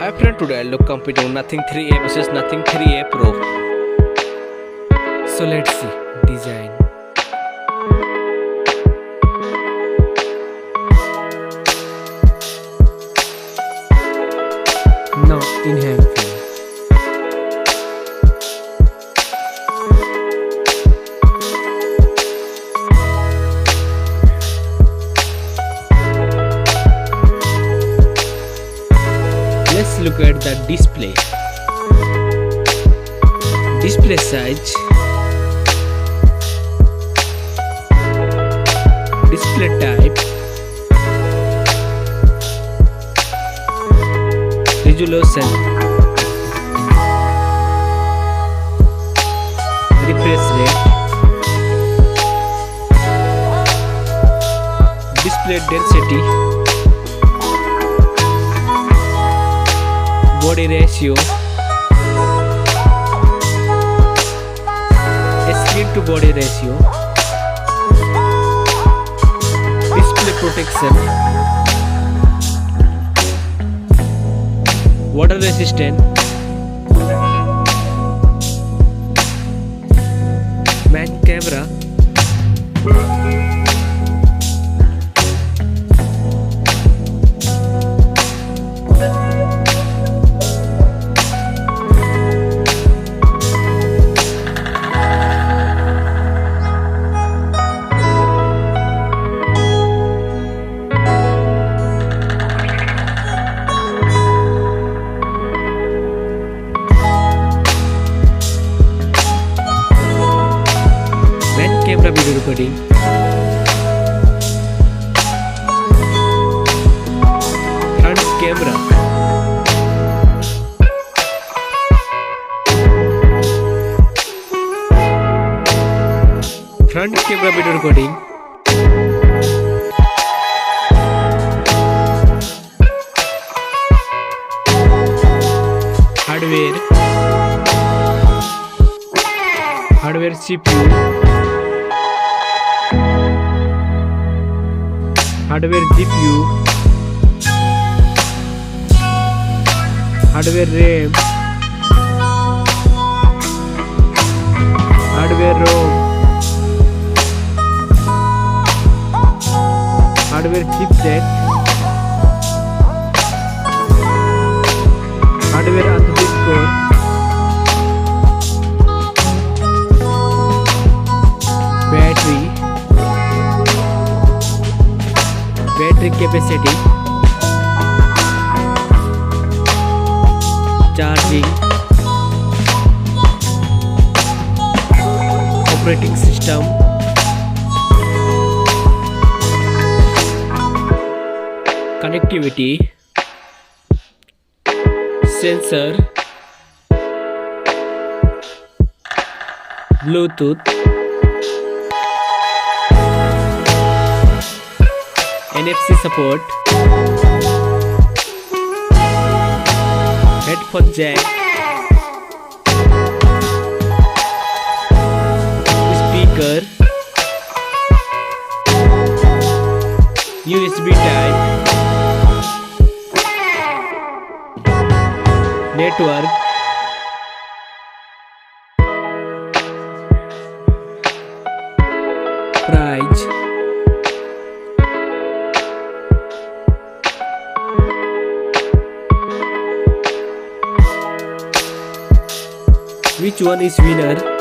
Hi friend, today I'll look compete on Nothing 3A versus Nothing 3A Pro. So let's see design. Now in hand frame. Let's look at the display. Display size, display type, resolution, refresh rate, display density, body ratio, screen to body ratio, display protection, water resistant, man camera, camera video recording, front camera, front camera video recording, hardware CPU, hardware GPU, hardware RAM, hardware ROM, hardware chipset, hardware underscore, battery capacity, charging, operating system, connectivity, sensor, Bluetooth, NFC support, headphone jack, speaker, USB type, network, price, which one is winner?